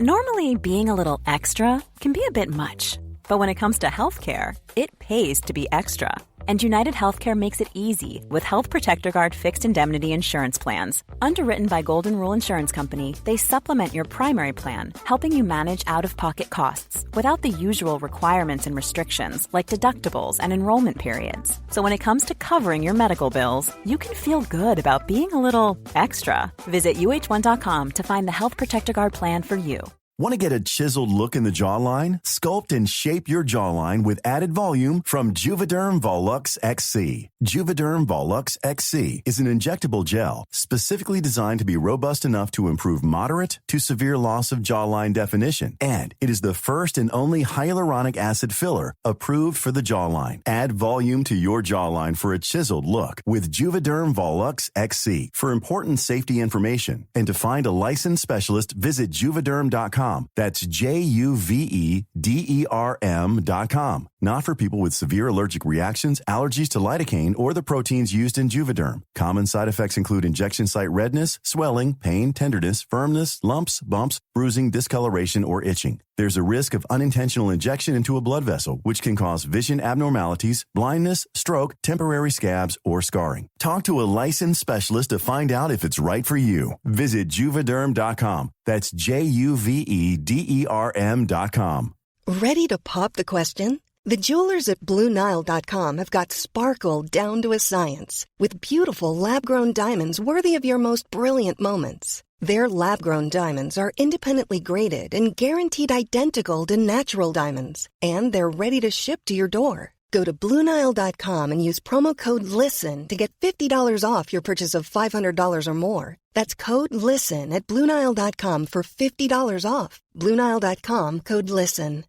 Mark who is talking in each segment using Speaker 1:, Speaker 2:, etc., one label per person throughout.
Speaker 1: Normally, being a little extra can be a bit much, but when it comes to healthcare, it pays to be extra. And United Healthcare makes it easy with Health Protector Guard fixed indemnity insurance plans. Underwritten by Golden Rule Insurance Company, they supplement your primary plan, helping you manage out-of-pocket costs without the usual requirements and restrictions like deductibles and enrollment periods. So when it comes to covering your medical bills, you can feel good about being a little extra. Visit uh1.com to find the Health Protector Guard plan for you.
Speaker 2: Want to get a chiseled look in the jawline? Sculpt and shape your jawline with added volume from Juvederm Volux XC. Juvederm Volux XC is an injectable gel specifically designed to be robust enough to improve moderate to severe loss of jawline definition. And it is the first and only hyaluronic acid filler approved for the jawline. Add volume to your jawline for a chiseled look with Juvederm Volux XC. For important safety information and to find a licensed specialist, visit Juvederm.com. That's Juvederm.com. Not for people with severe allergic reactions, allergies to lidocaine, or the proteins used in Juvederm. Common side effects include injection site redness, swelling, pain, tenderness, firmness, lumps, bumps, bruising, discoloration, or itching. There's a risk of unintentional injection into a blood vessel, which can cause vision abnormalities, blindness, stroke, temporary scabs, or scarring. Talk to a licensed specialist to find out if it's right for you. Visit Juvederm.com. That's Juvederm.com.
Speaker 3: Ready to pop the question? The jewelers at BlueNile.com have got sparkle down to a science with beautiful lab-grown diamonds worthy of your most brilliant moments. Their lab-grown diamonds are independently graded and guaranteed identical to natural diamonds, and they're ready to ship to your door. Go to BlueNile.com and use promo code LISTEN to get $50 off your purchase of $500 or more. That's code LISTEN at BlueNile.com for $50 off. BlueNile.com, code LISTEN.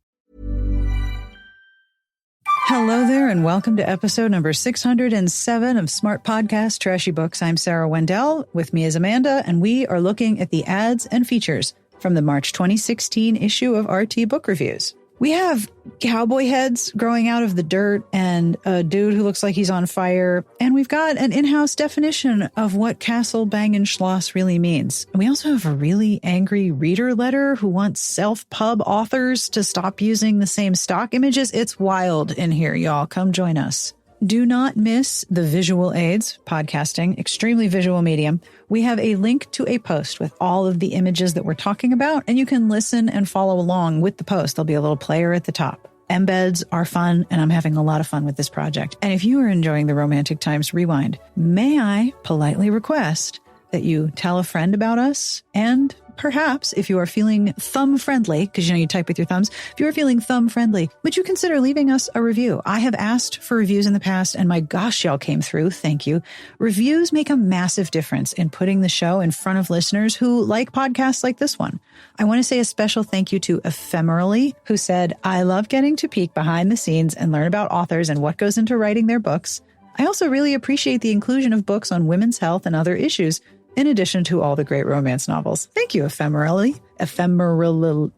Speaker 4: Hello there, and welcome to episode number 607 of Smart Podcast Trashy Books. I'm Sarah Wendell. With me is Amanda, and we are looking at the ads and features from the March 2016 issue of RT Book Reviews. We have cowboy heads growing out of the dirt and a dude who looks like he's on fire. And we've got an in-house definition of what Castle Bangenschloss really means. And we also have a really angry reader letter who wants self-pub authors to stop using the same stock images. It's wild in here, y'all. Come join us. Do not miss the visual aids, podcasting, extremely visual medium. We have a link to a post with all of the images that we're talking about, and you can listen and follow along with the post. There'll be a little player at the top. Embeds are fun, and I'm having a lot of fun with this project. And if you are enjoying the Romantic Times Rewind, may I politely request that you tell a friend about us, and perhaps if you are feeling thumb-friendly, because you type with your thumbs, if you are feeling thumb-friendly, would you consider leaving us a review? I have asked for reviews in the past, and my gosh, y'all came through. Thank you. Reviews make a massive difference in putting the show in front of listeners who like podcasts like this one. I want to say a special thank you to Ephemerally, who said, I love getting to peek behind the scenes and learn about authors and what goes into writing their books. I also really appreciate the inclusion of books on women's health and other issues, in addition to all the great romance novels. Thank you, Ephemerally. Ephemerally.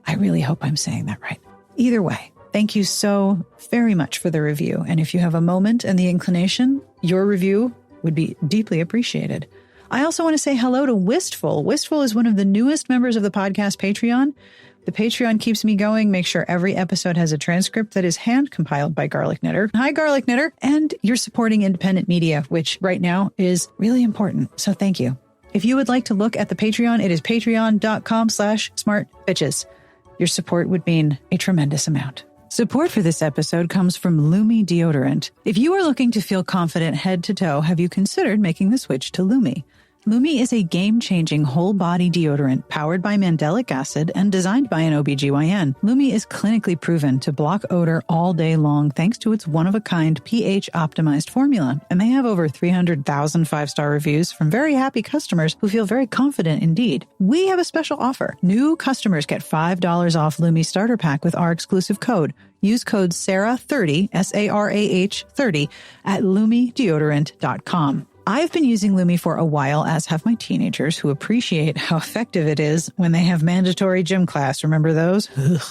Speaker 4: I really hope I'm saying that right. Either way, thank you so very much for the review. And if you have a moment and the inclination, your review would be deeply appreciated. I also want to say hello to Wistful. Wistful is one of the newest members of the podcast Patreon. The Patreon keeps me going. Make sure every episode has a transcript that is hand-compiled by Garlic Knitter. Hi, Garlic Knitter. And you're supporting independent media, which right now is really important. So thank you. If you would like to look at the Patreon, it is patreon.com/smartbitches. Your support would mean a tremendous amount. Support for this episode comes from Lumi Deodorant. If you are looking to feel confident head to toe, have you considered making the switch to Lumi? Lumi is a game-changing whole-body deodorant powered by mandelic acid and designed by an OBGYN. Lumi is clinically proven to block odor all day long thanks to its one-of-a-kind pH-optimized formula. And they have over 300,000 five-star reviews from very happy customers who feel very confident indeed. We have a special offer. New customers get $5 off Lumi Starter Pack with our exclusive code. Use code SARAH30, SARAH30, at LumiDeodorant.com. I've been using Lumi for a while, as have my teenagers, who appreciate how effective it is when they have mandatory gym class. Remember those? Ugh.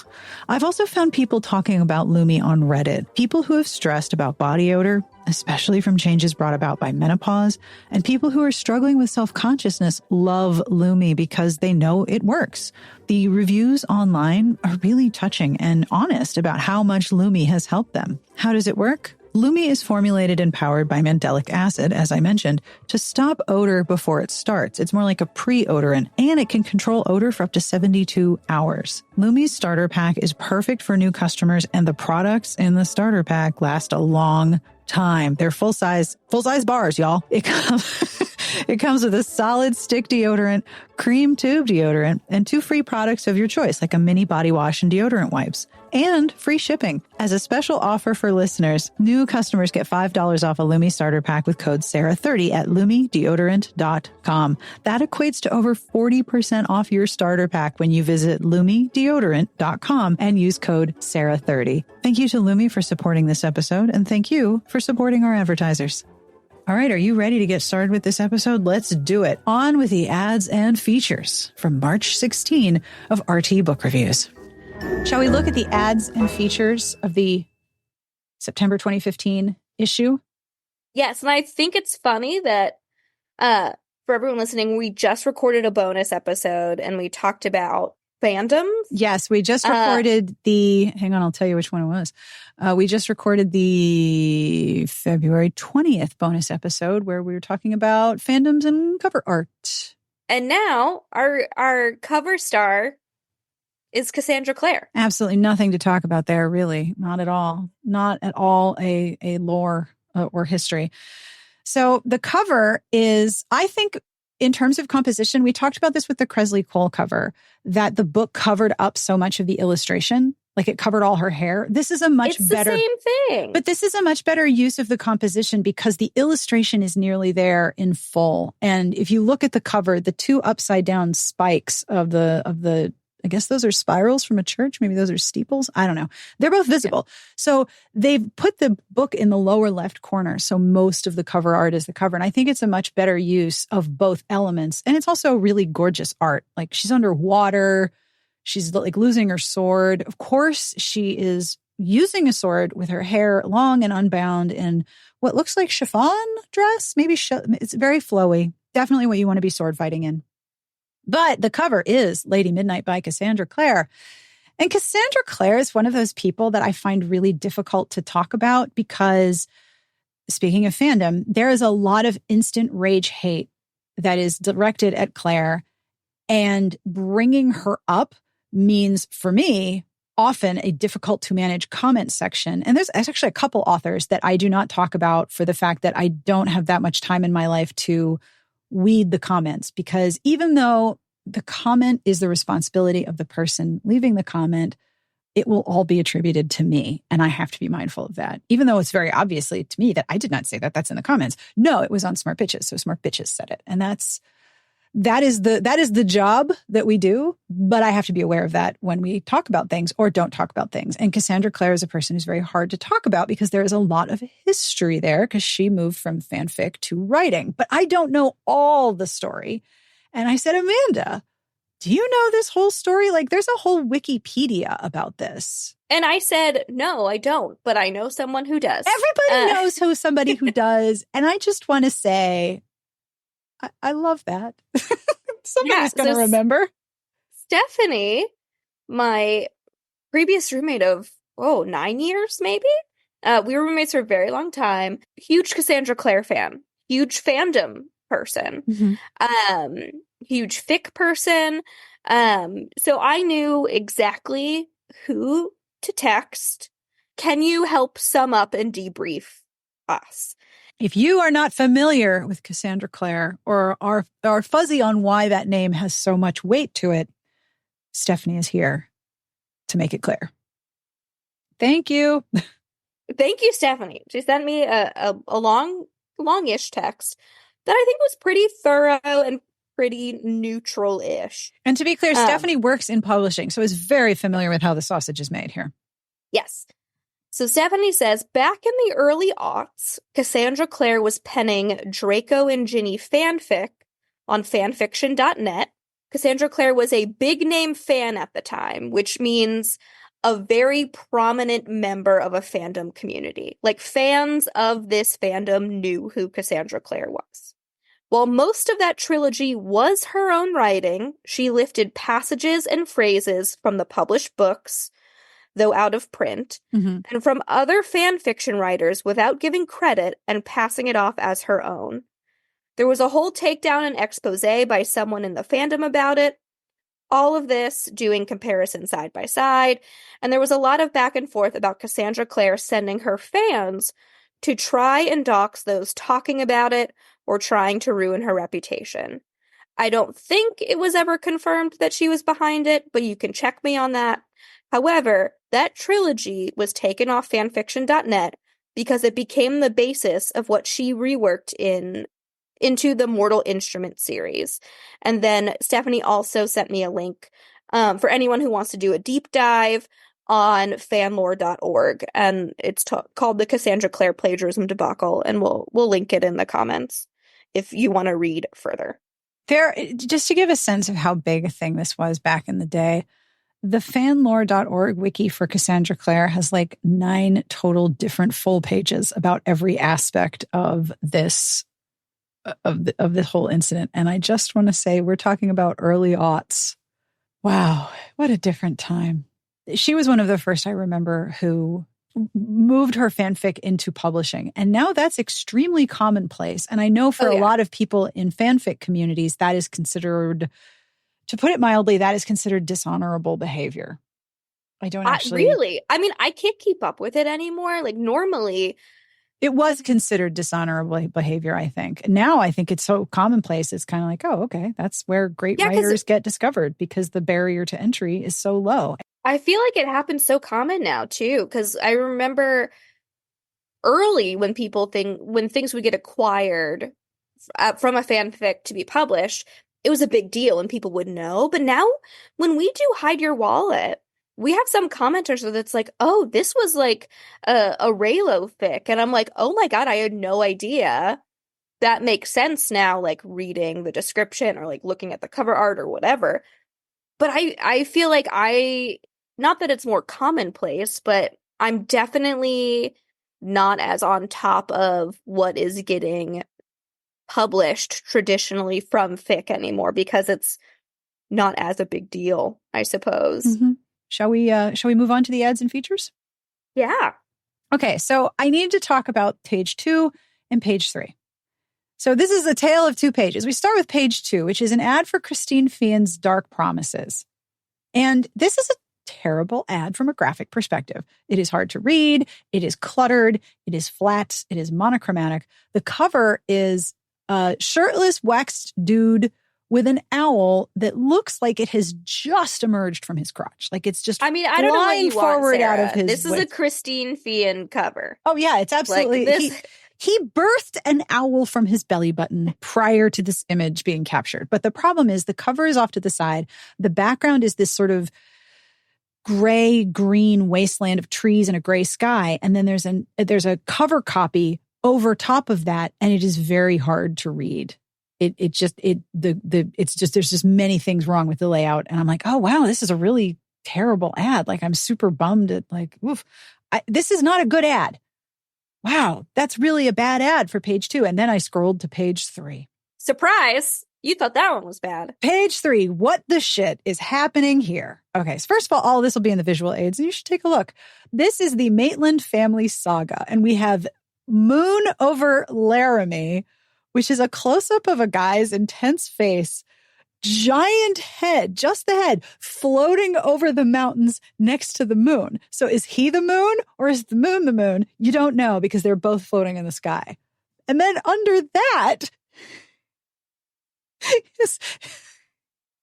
Speaker 4: I've also found people talking about Lumi on Reddit, people who have stressed about body odor, especially from changes brought about by menopause, and people who are struggling with self-consciousness love Lumi because they know it works. The reviews online are really touching and honest about how much Lumi has helped them. How does it work? Lumi is formulated and powered by mandelic acid, as I mentioned, to stop odor before it starts. It's more like a pre-odorant, and it can control odor for up to 72 hours. Lumi's starter pack is perfect for new customers, and the products in the starter pack last a long time. They're full-size bars, y'all. It comes with a solid stick deodorant, cream tube deodorant, and 2 free products of your choice, like a mini body wash and deodorant wipes, and free shipping. As a special offer for listeners, new customers get $5 off a Lumi starter pack with code Sarah30 at LumiDeodorant.com. That equates to over 40% off your starter pack when you visit LumiDeodorant.com and use code Sarah30. Thank you to Lumi for supporting this episode, and thank you for supporting our advertisers. All right, are you ready to get started with this episode? Let's do it. On with the ads and features from March 16 of RT Book Reviews. Shall we look at the ads and features of the September 2015 issue?
Speaker 5: Yes, and I think it's funny that for everyone listening, we just recorded a bonus episode and we talked about fandoms.
Speaker 4: Yes, we just recorded hang on, I'll tell you which one it was. We just recorded the February 20th bonus episode where we were talking about fandoms and cover art.
Speaker 5: And now our cover star is Cassandra Clare.
Speaker 4: Absolutely nothing to talk about there, really. Not at all. Not at all a lore or history. So the cover is, I think, in terms of composition, we talked about this with the Kresley Cole cover, that the book covered up so much of the illustration, like it covered all her hair. This is a much better...
Speaker 5: It's the same thing.
Speaker 4: But this is a much better use of the composition because the illustration is nearly there in full. And if you look at the cover, the 2 upside down spikes of the I guess those are spirals from a church. Maybe those are steeples. I don't know. They're both visible. Yeah. So they've put the book in the lower left corner. So most of the cover art is the cover. And I think it's a much better use of both elements. And it's also really gorgeous art. Like she's underwater. She's like losing her sword. Of course, she is using a sword with her hair long and unbound in what looks like chiffon dress. Maybe it's very flowy. Definitely what you want to be sword fighting in. But the cover is Lady Midnight by Cassandra Clare. And Cassandra Clare is one of those people that I find really difficult to talk about because, speaking of fandom, there is a lot of instant rage hate that is directed at Clare. And bringing her up means, for me, often a difficult to manage comment section. And there's actually a couple authors that I do not talk about for the fact that I don't have that much time in my life to weed the comments, because even though the comment is the responsibility of the person leaving the comment, it will all be attributed to me. And I have to be mindful of that, even though it's very obviously to me that I did not say that. That's in the comments. No, it was on Smart Bitches. So Smart Bitches said it. And that is the job that we do. But I have to be aware of that when we talk about things or don't talk about things. And Cassandra Clare is a person who's very hard to talk about because there is a lot of history there because she moved from fanfic to writing. But I don't know all the story. And I said, Amanda, do you know this whole story? Like there's a whole Wikipedia about this.
Speaker 5: And I said, no, I don't, but I know someone who does.
Speaker 4: Everybody knows somebody who does. And I just want to say, I love that. Somebody's going to remember.
Speaker 5: Stephanie, my previous roommate of, 9 years, maybe? We were roommates for a very long time. Huge Cassandra Clare fan. Huge fandom person. Mm-hmm. Huge fic person. So I knew exactly who to text. Can you help sum up and debrief us?
Speaker 4: If you are not familiar with Cassandra Clare or are fuzzy on why that name has so much weight to it, Stephanie is here to make it clear. Thank you.
Speaker 5: Thank you, Stephanie. She sent me a longish text that I think was pretty thorough and pretty neutral-ish.
Speaker 4: And to be clear, Stephanie works in publishing, so is very familiar with how the sausage is made here.
Speaker 5: Yes. So Stephanie says, back in the early aughts, Cassandra Clare was penning Draco and Ginny fanfic on fanfiction.net. Cassandra Clare was a big-name fan at the time, which means a very prominent member of a fandom community. Like, fans of this fandom knew who Cassandra Clare was. While most of that trilogy was her own writing, she lifted passages and phrases from the published books, though out of print, and from other fan fiction writers without giving credit and passing it off as her own. There was a whole takedown and expose by someone in the fandom about it. All of this doing comparison side by side, and there was a lot of back and forth about Cassandra Clare sending her fans to try and dox those talking about it or trying to ruin her reputation. I don't think it was ever confirmed that she was behind it, but you can check me on that. However, that trilogy was taken off fanfiction.net because it became the basis of what she reworked into the Mortal Instrument series. And then Stephanie also sent me a link for anyone who wants to do a deep dive on fanlore.org, and it's called the Cassandra Clare Plagiarism Debacle, and we'll link it in the comments if you want to read further.
Speaker 4: Just to give a sense of how big a thing this was back in the day, the fanlore.org wiki for Cassandra Clare has like 9 total different full pages about every aspect of this of the whole incident. And I just want to say, we're talking about early aughts. Wow, what a different time. She was one of the first I remember who moved her fanfic into publishing. And now that's extremely commonplace. And I know for a lot of people in fanfic communities, that is considered, to put it mildly, that is considered dishonorable behavior. I don't actually...
Speaker 5: Really? I mean, I can't keep up with it anymore. Like, normally...
Speaker 4: It was considered dishonorable behavior, I think. Now I think it's so commonplace. It's kind of like, oh, okay, that's where great writers get discovered because the barrier to entry is so low.
Speaker 5: I feel like it happens so common now, too, because I remember early when when things would get acquired from a fanfic to be published, it was a big deal and people would know. But now when we do Hide Your Wallet, we have some commenters that's like, oh, this was like a Raylo fic. And I'm like, oh my God, I had no idea. That makes sense now, like reading the description or like looking at the cover art or whatever. But I feel like not that it's more commonplace, but I'm definitely not as on top of what is getting published traditionally from fic anymore because it's not as a big deal, I suppose.
Speaker 4: Mm-hmm. Shall we move on to the ads and features?
Speaker 5: Yeah.
Speaker 4: Okay, so I need to talk about page 2 and page 3. So this is a tale of 2 pages. We start with page 2, which is an ad for Christine Feehan's Dark Promises. And this is a terrible ad from a graphic perspective. It is hard to read. It is cluttered. It is flat. It is monochromatic. The cover is a shirtless, waxed dude with an owl that looks like it has just emerged from his crotch. Like it's just,
Speaker 5: I mean, I don't know what you
Speaker 4: forward
Speaker 5: want,
Speaker 4: out of his.
Speaker 5: This is a Christine Feehan cover.
Speaker 4: Oh yeah, it's absolutely. Like he birthed an owl from his belly button prior to this image being captured. But the problem is the cover is off to the side. The background is this sort of gray-green wasteland of trees and a gray sky. And then there's a cover copy over top of that, and it is very hard to read. There's just many things wrong with the layout. And I'm like, oh, wow, this is a really terrible ad. Like, I'm super bummed at like, oof, this is not a good ad. Wow, that's really a bad ad for page 2. And then I scrolled to page 3.
Speaker 5: Surprise. You thought that one was bad.
Speaker 4: Page 3. What the shit is happening here? Okay, so first of all this will be in the visual aids, and you should take a look. This is the Maitland family saga, and we have Moon over Laramie, which is a close-up of a guy's intense face, giant head, just the head, floating over the mountains next to the moon. So is he the moon or is the moon? You don't know because they're both floating in the sky. And then under that is...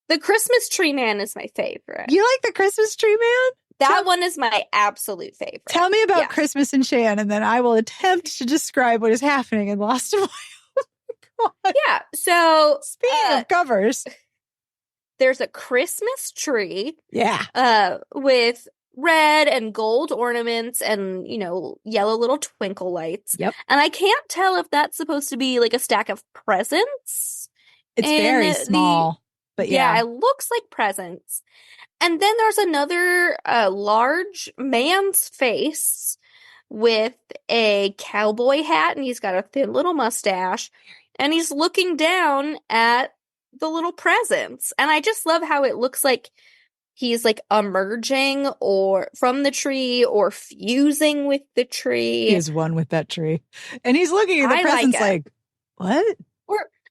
Speaker 5: The Christmas Tree Man is my favorite.
Speaker 4: You like the Christmas Tree Man?
Speaker 5: That one is my absolute favorite.
Speaker 4: Tell me about Christmas and Shan, and then I will attempt to describe what is happening in Lost in Wyoming.
Speaker 5: Yeah, so...
Speaker 4: Speaking of covers...
Speaker 5: There's a Christmas tree.
Speaker 4: Yeah.
Speaker 5: With red and gold ornaments and, you know, yellow little twinkle lights.
Speaker 4: Yep.
Speaker 5: And I can't tell if that's supposed to be like a stack of presents.
Speaker 4: It's very small, but yeah.
Speaker 5: It looks like presents. And then there's another large man's face with a cowboy hat, and he's got a thin little mustache, and he's looking down at the little presents. And I just love how it looks like he's like emerging or from the tree or fusing with the tree.
Speaker 4: He is one with that tree. And he's looking at the presents like, what?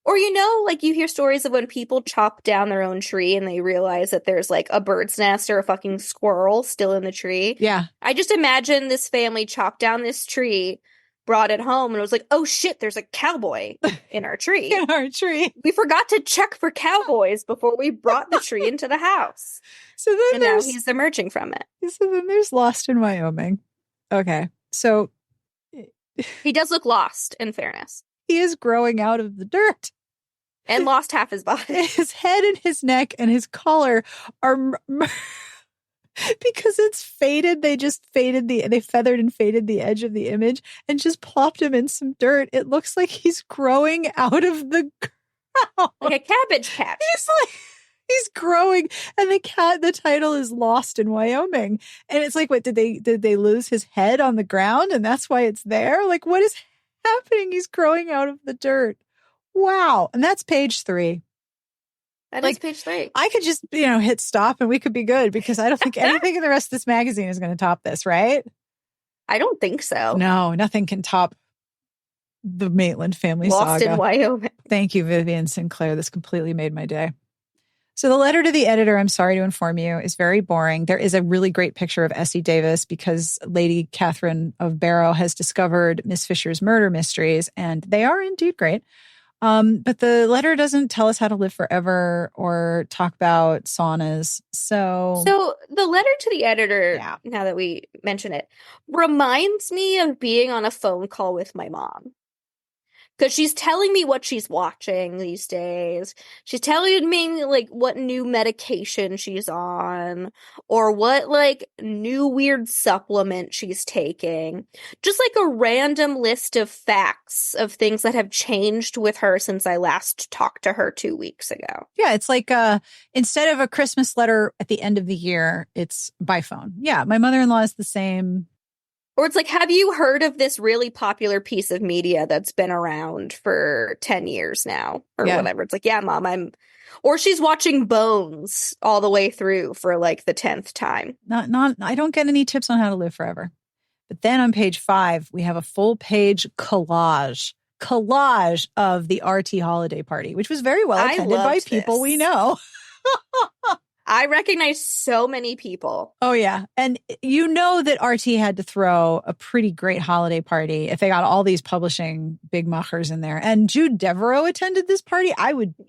Speaker 5: Or, you know, like you hear stories of when people chop down their own tree and they realize that there's like a bird's nest or a fucking squirrel still in the tree.
Speaker 4: Yeah.
Speaker 5: I just imagine this family chopped down this tree, brought it home, and it was like, oh shit, there's a cowboy in our tree.
Speaker 4: In our tree.
Speaker 5: We forgot to check for cowboys before we brought the tree into the house.
Speaker 4: So then
Speaker 5: now he's emerging from it.
Speaker 4: So then there's Lost in Wyoming. Okay. So
Speaker 5: he does look lost, in fairness.
Speaker 4: He is growing out of the dirt.
Speaker 5: And lost half his body.
Speaker 4: His head and his neck and his collar are because it's faded. They just they feathered and faded the edge of the image and just plopped him in some dirt. It looks like he's growing out of the ground.
Speaker 5: Like a cabbage patch.
Speaker 4: He's growing, and the title is Lost in Wyoming. And it's like, what, did they lose his head on the ground and that's why it's there? Like, what is happening? He's growing out of the dirt. Wow. And that's page 3.
Speaker 5: That is page 3.
Speaker 4: I could just, hit stop and we could be good because I don't think anything in the rest of this magazine is going to top this, right?
Speaker 5: I don't think so.
Speaker 4: No, nothing can top the Maitland family saga.
Speaker 5: Lost in Wyoming.
Speaker 4: Thank you, Vivian Sinclair. This completely made my day. So the letter to the editor, I'm sorry to inform you, is very boring. There is a really great picture of Essie Davis because Lady Catherine of Barrow has discovered Miss Fisher's murder mysteries, and they are indeed great. But the letter doesn't tell us how to live forever or talk about saunas. So
Speaker 5: the letter to the editor, now that we mention it, reminds me of being on a phone call with my mom. Because she's telling me what she's watching these days. She's telling me, like, what new medication she's on. Or what, like, new weird supplement she's taking. Just, like, a random list of facts of things that have changed with her since I last talked to her 2 weeks ago.
Speaker 4: Yeah, it's like, instead of a Christmas letter at the end of the year, it's by phone. Yeah, my mother-in-law is the same.
Speaker 5: Or it's like, have you heard of this really popular piece of media that's been around for 10 years now? Or whatever. It's like, yeah, Mom, Or she's watching Bones all the way through for like the 10th time.
Speaker 4: I don't get any tips on how to live forever. But then on page 5, we have a full page collage of the RT holiday party, which was very well attended by people we know.
Speaker 5: I recognize so many people.
Speaker 4: Oh, yeah. And you know that RT had to throw a pretty great holiday party if they got all these publishing big machers in there. And Jude Devereaux attended this party.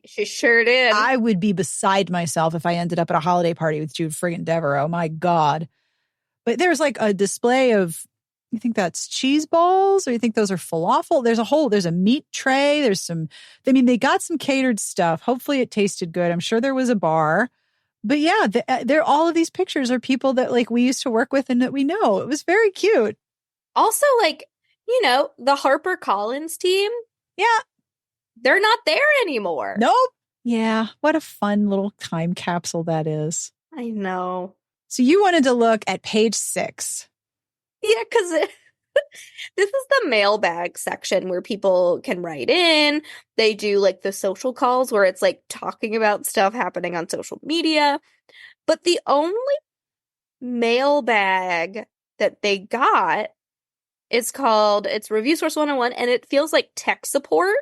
Speaker 5: She sure did.
Speaker 4: I would be beside myself if I ended up at a holiday party with Jude friggin' Devereaux. My God. But there's like a display of, you think that's cheese balls or you think those are falafel? There's a meat tray. They got some catered stuff. Hopefully it tasted good. I'm sure there was a bar. But yeah, all of these pictures are people that like we used to work with and that we know. It was very cute.
Speaker 5: Also, like, the HarperCollins team.
Speaker 4: Yeah.
Speaker 5: They're not there anymore.
Speaker 4: Nope. Yeah. What a fun little time capsule that is.
Speaker 5: I know.
Speaker 4: So you wanted to look at page 6.
Speaker 5: Yeah, because this is the mailbag section where people can write in. They do like the social calls where it's like talking about stuff happening on social media. But the only mailbag that they got is it's Review Source 101, and it feels like tech support.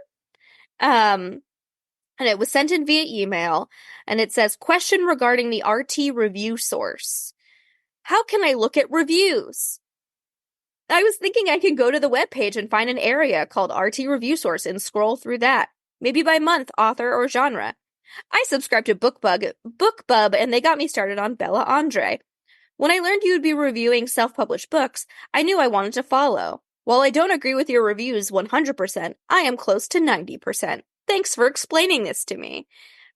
Speaker 5: And it was sent in via email, and it says, question regarding the RT review source. How can I look at reviews? I was thinking I could go to the webpage and find an area called RT Review Source and scroll through that. Maybe by month, author, or genre. I subscribed to BookBub, and they got me started on Bella Andre. When I learned you would be reviewing self-published books, I knew I wanted to follow. While I don't agree with your reviews 100%, I am close to 90%. Thanks for explaining this to me.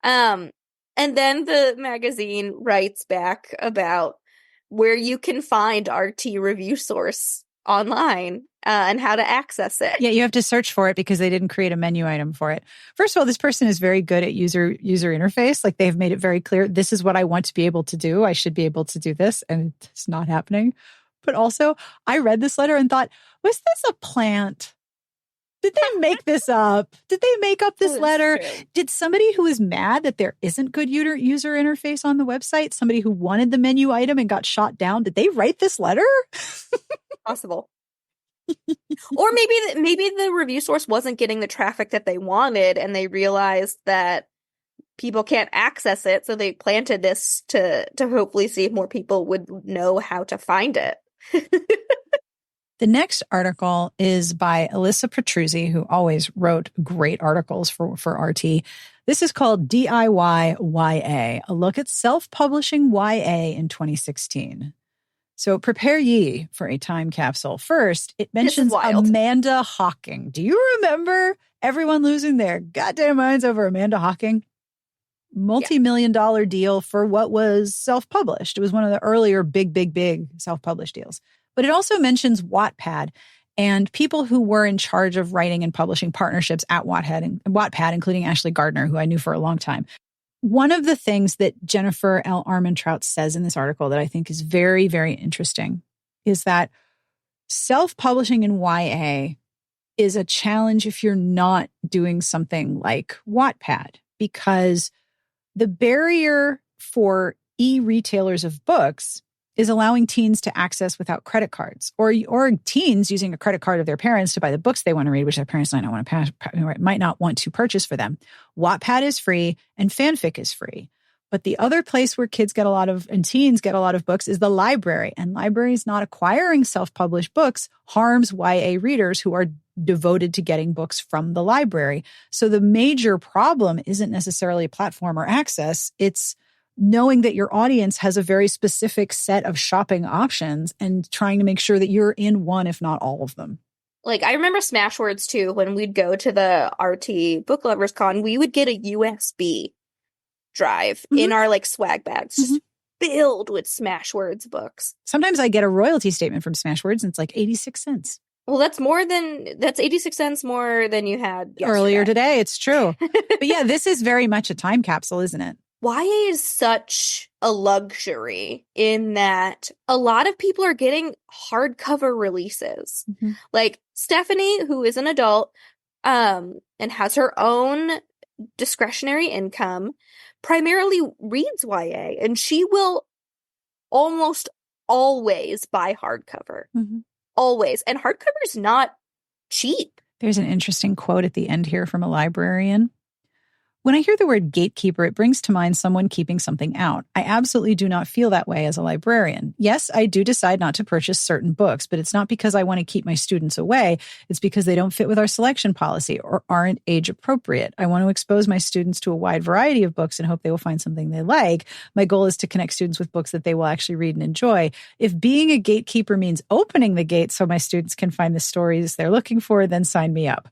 Speaker 5: And then the magazine writes back about where you can find RT review source online and how to access it.
Speaker 4: Yeah, you have to search for it because they didn't create a menu item for it. First of all, this person is very good at user interface. Like they've made it very clear, this is what I want to be able to do. I should be able to do this, and it's not happening. But also, I read this letter and thought, was this a plant? Did they make this up? Did they make up this letter?
Speaker 5: True.
Speaker 4: Did somebody who is mad that there isn't good user interface on the website, somebody who wanted the menu item and got shot down, did they write this letter?
Speaker 5: Possible. Or maybe the review source wasn't getting the traffic that they wanted, and they realized that people can't access it, so they planted this to hopefully see if more people would know how to find it.
Speaker 4: The next article is by Alyssa Petruzzi, who always wrote great articles for RT. This is called DIY YA, a look at self-publishing YA in 2016. So prepare ye for a time capsule. First, it mentions Amanda Hocking. Do you remember everyone losing their goddamn minds over Amanda Hocking? Multi-million-dollar deal for what was self-published. It was one of the earlier big self-published deals. But it also mentions Wattpad and people who were in charge of writing and publishing partnerships at Wattpad, including Ashley Gardner, who I knew for a long time. One of the things that Jennifer L. Armentrout says in this article that I think is very, very interesting is that self-publishing in YA is a challenge if you're not doing something like Wattpad, because the barrier for e-retailers of books is allowing teens to access without credit cards, or teens using a credit card of their parents to buy the books they want to read, which their parents might not want to purchase for them. Wattpad is free and fanfic is free. But the other place where teens get a lot of books is the library. And libraries not acquiring self-published books harms YA readers who are devoted to getting books from the library. So the major problem isn't necessarily platform or access. It's knowing that your audience has a very specific set of shopping options and trying to make sure that you're in one, if not all of them.
Speaker 5: Like, I remember Smashwords too. When we'd go to the RT Book Lovers Con, we would get a USB drive in our like swag bags, just filled with Smashwords books.
Speaker 4: Sometimes I get a royalty statement from Smashwords and it's like 86 cents.
Speaker 5: Well, that's 86 cents more than you had
Speaker 4: earlier today. It's true. But yeah, this is very much a time capsule, isn't it?
Speaker 5: YA is such a luxury in that a lot of people are getting hardcover releases. Like Stephanie, who is an adult and has her own discretionary income, primarily reads YA, and she will almost always buy hardcover. Always. And hardcover is not cheap.
Speaker 4: There's an interesting quote at the end here from a librarian. When I hear the word gatekeeper, it brings to mind someone keeping something out. I absolutely do not feel that way as a librarian. Yes, I do decide not to purchase certain books, but it's not because I want to keep my students away. It's because they don't fit with our selection policy or aren't age appropriate. I want to expose my students to a wide variety of books and hope they will find something they like. My goal is to connect students with books that they will actually read and enjoy. If being a gatekeeper means opening the gate so my students can find the stories they're looking for, then sign me up.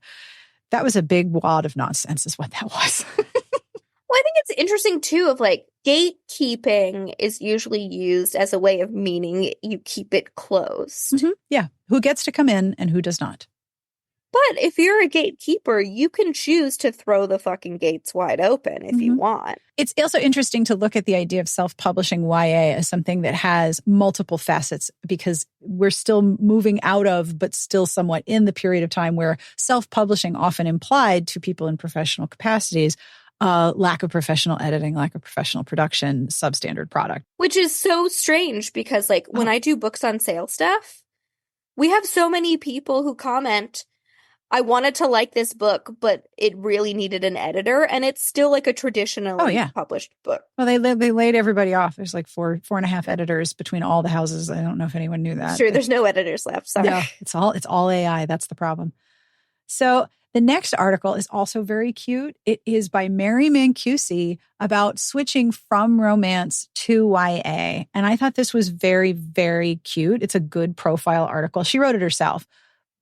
Speaker 4: That was a big wad of nonsense is what that was.
Speaker 5: Well, I think it's interesting, too, of like gatekeeping is usually used as a way of meaning you keep it closed.
Speaker 4: Yeah. Who gets to come in and who does not.
Speaker 5: But if you're a gatekeeper, you can choose to throw the fucking gates wide open if you want.
Speaker 4: It's also interesting to look at the idea of self-publishing YA as something that has multiple facets, because we're still moving out of, but still somewhat in the period of time where self-publishing often implied to people in professional capacities lack of professional editing, lack of professional production, substandard product.
Speaker 5: Which is so strange because, like, when I do books on sale stuff, we have so many people who comment, I wanted to like this book, but it really needed an editor, and it's still like a traditionally published book.
Speaker 4: Well, they laid everybody off. There's like four and a half editors between all the houses. I don't know if anyone knew that.
Speaker 5: Sure, there's no editors left. Sorry.
Speaker 4: Yeah, it's all AI. That's the problem. So the next article is also very cute. It is by Mary Mancusi about switching from romance to YA. And I thought this was very, very cute. It's a good profile article. She wrote it herself.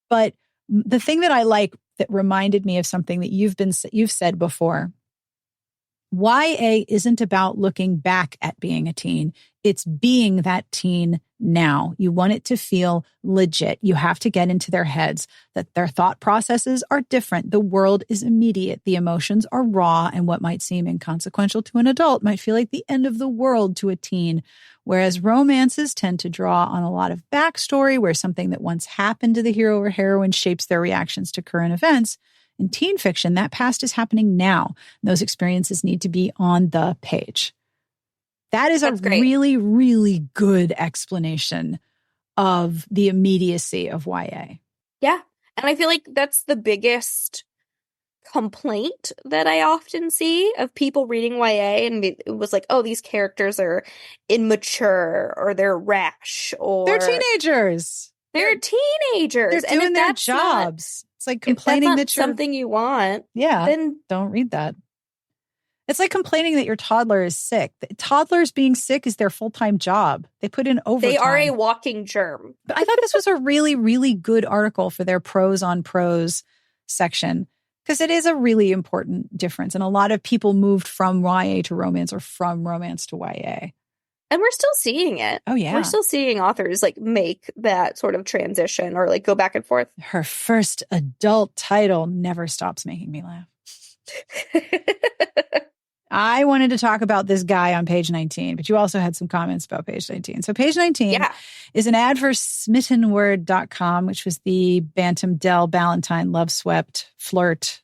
Speaker 4: But the thing that I like that reminded me of something that you've said before YA isn't about looking back at being a teen. It's being that teen now. You want it to feel legit. You have to get into their heads that their thought processes are different. The world is immediate. The emotions are raw, and what might seem inconsequential to an adult might feel like the end of the world to a teen. Whereas romances tend to draw on a lot of backstory where something that once happened to the hero or heroine shapes their reactions to current events. In teen fiction, that past is happening now. Those experiences need to be on the page. That's a really, really good explanation of the immediacy of YA.
Speaker 5: Yeah. And I feel like that's the biggest complaint that I often see of people reading YA. And it was like, oh, these characters are immature or they're rash or...
Speaker 4: They're teenagers.
Speaker 5: They're teenagers.
Speaker 4: They're doing their jobs. It's like complaining that you're
Speaker 5: something you want.
Speaker 4: Yeah.
Speaker 5: Then
Speaker 4: don't read that. It's like complaining that your toddler is sick. Toddlers being sick is their full-time job. They put in overtime.
Speaker 5: They are a walking germ.
Speaker 4: But I thought this was a really, really good article for their pros on prose section because it is a really important difference. And a lot of people moved from YA to romance or from romance to YA.
Speaker 5: And we're still seeing it.
Speaker 4: Oh, yeah.
Speaker 5: We're still seeing authors like make that sort of transition or like go back and forth.
Speaker 4: Her first adult title never stops making me laugh. I wanted to talk about this guy on page 19, but you also had some comments about page 19. So page 19 is an ad for smittenword.com, which was the Bantam Dell Ballantine Love Swept Flirt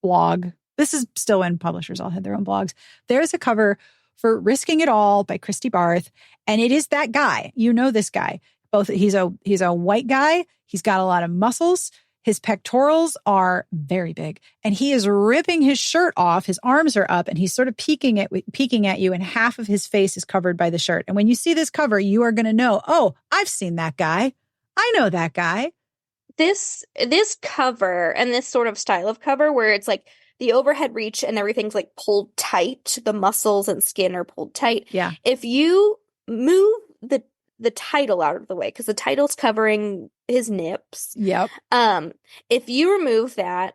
Speaker 4: blog. This is still when publishers all had their own blogs. There's a cover for Risking It All by Christy Barth. And it is that guy. You know this guy. He's a white guy. He's got a lot of muscles. His pectorals are very big. And he is ripping his shirt off. His arms are up and he's sort of peeking at you, and half of his face is covered by the shirt. And when you see this cover, you are going to know, oh, I've seen that guy. I know that guy.
Speaker 5: This cover and this sort of style of cover where it's like the overhead reach and everything's like pulled tight. The muscles and skin are pulled tight.
Speaker 4: Yeah.
Speaker 5: If you move the title out of the way, because the title's covering his nips.
Speaker 4: Yep.
Speaker 5: If you remove that,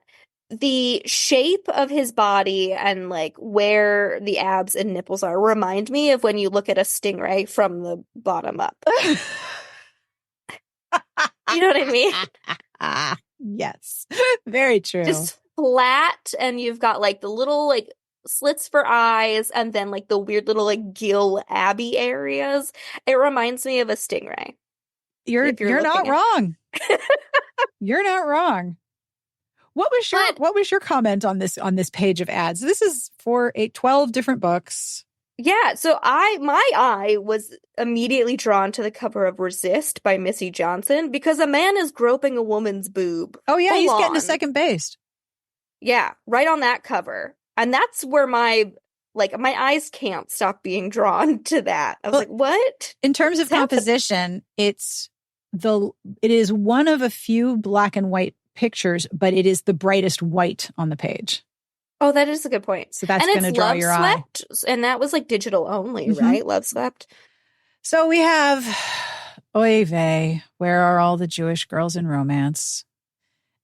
Speaker 5: the shape of his body and like where the abs and nipples are remind me of when you look at a stingray from the bottom up. You know what I mean?
Speaker 4: Yes. Very true.
Speaker 5: Just flat, and you've got like the little like slits for eyes and then like the weird little like gill abby areas. It reminds me of a stingray.
Speaker 4: You're not wrong. You're not wrong. What was your comment on this page of ads? This is for 12 different books.
Speaker 5: Yeah, so my eye was immediately drawn to the cover of Resist by Missy Johnson because a man is groping a woman's boob.
Speaker 4: Oh yeah, he's getting to second base.
Speaker 5: Yeah, right on that cover. And that's where my eyes can't stop being drawn to that. I was like, what?
Speaker 4: In terms of composition, it is one of a few black and white pictures, but it is the brightest white on the page.
Speaker 5: Oh, that is a good point.
Speaker 4: So that's going to draw your eye.
Speaker 5: And that was like digital only, right? Love Swept. So
Speaker 4: we have Oy vey, where are all the Jewish girls in romance?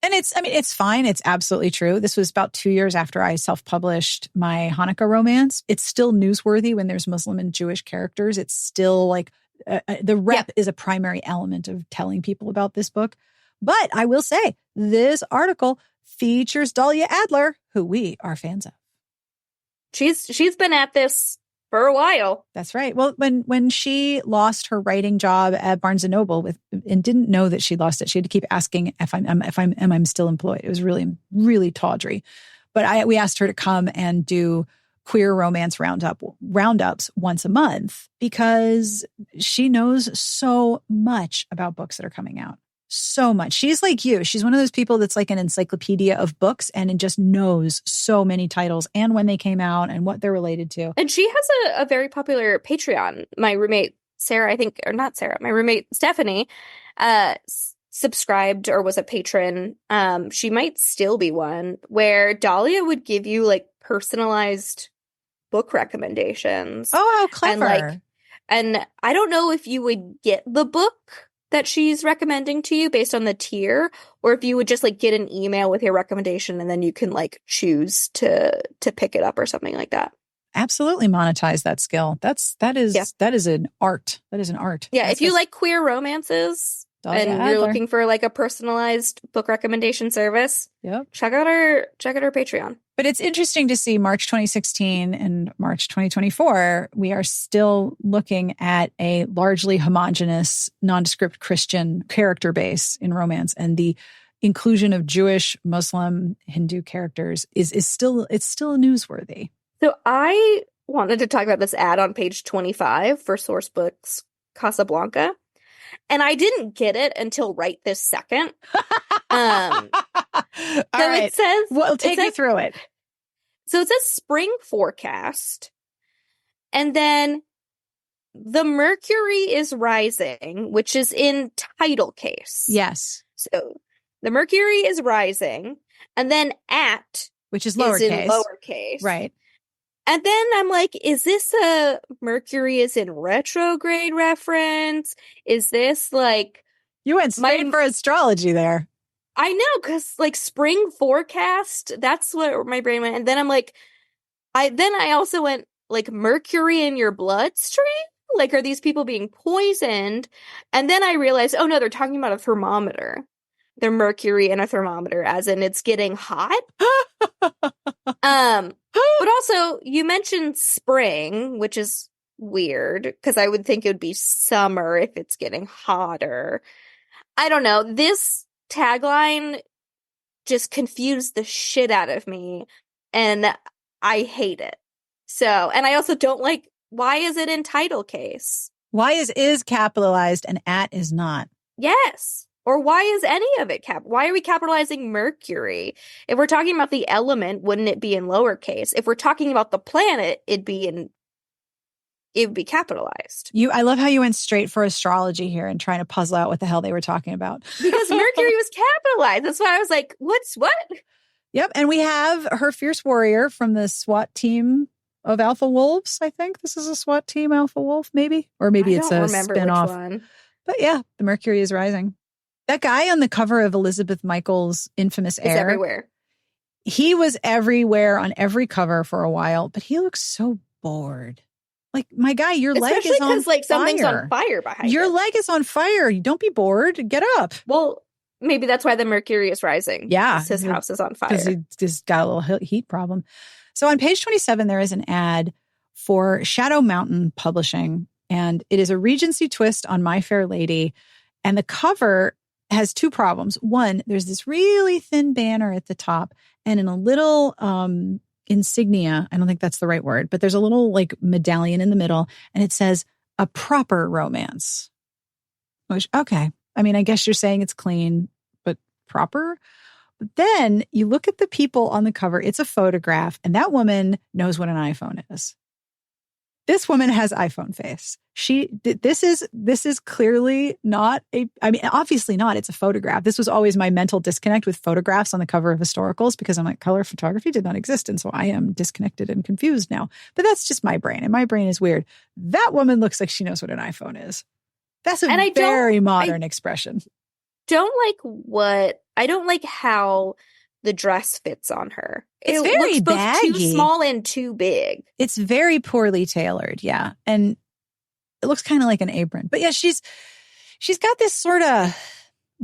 Speaker 4: And it's fine. It's absolutely true. This was about 2 years after I self-published my Hanukkah romance. It's still newsworthy when there's Muslim and Jewish characters. It's still like the rep is a primary element of telling people about this book. But I will say this article features Dahlia Adler, who we are fans of.
Speaker 5: She's been at this for a while.
Speaker 4: That's right. Well, when she lost her writing job at Barnes and Noble and didn't know that she lost it, she had to keep asking if I'm still employed. It was really, really tawdry. But we asked her to come and do queer romance roundups once a month because she knows so much about books that are coming out. So much. She's like you. She's one of those people that's like an encyclopedia of books and it just knows so many titles and when they came out and what they're related to.
Speaker 5: And she has a very popular Patreon. My roommate, Sarah, my roommate, Stephanie, subscribed or was a patron. She might still be one where Dahlia would give you like personalized book recommendations.
Speaker 4: Oh, how clever.
Speaker 5: And I don't know if you would get the book that she's recommending to you based on the tier, or if you would just like get an email with your recommendation and then you can like choose to pick it up or something like that.
Speaker 4: Absolutely monetize that skill. That is an art. That is an art.
Speaker 5: Yeah,
Speaker 4: That's
Speaker 5: if you like queer romances and you're looking for like a personalized book recommendation service, check out our Patreon.
Speaker 4: But it's interesting to see March 2016 and March 2024, we are still looking at a largely homogenous, nondescript Christian character base in romance. And the inclusion of Jewish, Muslim, Hindu characters is still newsworthy.
Speaker 5: So I wanted to talk about this ad on page 25 for Sourcebooks Casablanca. And I didn't get it until right this second.
Speaker 4: All right.
Speaker 5: It says...
Speaker 4: Well, take me through it.
Speaker 5: So it says spring forecast. And then the Mercury is rising, which is in title case.
Speaker 4: Yes.
Speaker 5: So the Mercury is rising. And then at...
Speaker 4: which is lowercase.
Speaker 5: in lowercase.
Speaker 4: Right.
Speaker 5: And then I'm like, is this a Mercury is in retrograde reference? Is this like...
Speaker 4: You went straight for astrology there.
Speaker 5: I know, because like spring forecast, that's what my brain went. And then I'm like, I also went like Mercury in your bloodstream? Like, are these people being poisoned? And then I realized, oh no, they're talking about a thermometer. Their Mercury in a thermometer, as in it's getting hot. But also, you mentioned spring, which is weird, because I would think it would be summer if it's getting hotter. I don't know. This tagline just confused the shit out of me, and I hate it. So, and I also don't like, why is it in title case?
Speaker 4: Why is capitalized and at is not?
Speaker 5: Yes. Or why is any of it why are we capitalizing Mercury? If we're talking about the element, wouldn't it be in lowercase? If we're talking about the planet, it would be capitalized.
Speaker 4: I love how you went straight for astrology here and trying to puzzle out what the hell they were talking about.
Speaker 5: Because Mercury was capitalized. That's why I was like, what's what?
Speaker 4: Yep. And we have her fierce warrior from the SWAT team of Alpha Wolves. I think this is a SWAT team Alpha Wolf, maybe. Or maybe it's a spinoff.
Speaker 5: Which one.
Speaker 4: But yeah, the Mercury is rising. That guy on the cover of Elizabeth Michaels' infamous Air.
Speaker 5: He's everywhere.
Speaker 4: He was everywhere on every cover for a while, but he looks so bored. Like, my guy, your leg is on fire.
Speaker 5: Like something's on fire behind
Speaker 4: your leg is on fire. Don't be bored. Get up.
Speaker 5: Well, maybe that's why the Mercury is rising.
Speaker 4: Yeah.
Speaker 5: His house is on fire.
Speaker 4: Because he just got a little heat problem. So on page 27, there is an ad for Shadow Mountain Publishing, and it is a Regency twist on My Fair Lady. And the cover has two problems. One, there's this really thin banner at the top, and in a little insignia, I don't think that's the right word, but there's a little like medallion in the middle, and it says a proper romance. Which, okay. I mean, I guess you're saying it's clean, but proper? But then you look at the people on the cover, it's a photograph, and that woman knows what an iPhone is. This woman has iPhone face. This is clearly not obviously not. It's a photograph. This was always my mental disconnect with photographs on the cover of historicals, because I'm like, color photography did not exist. And so I am disconnected and confused now. But that's just my brain. And my brain is weird. That woman looks like she knows what an iPhone is. That's a very modern expression.
Speaker 5: I don't like how the dress fits on her.
Speaker 4: It's very
Speaker 5: looks both
Speaker 4: baggy.
Speaker 5: too small and too big.
Speaker 4: It's very poorly tailored, yeah. And it looks kind of like an apron. But yeah, she's got this sort of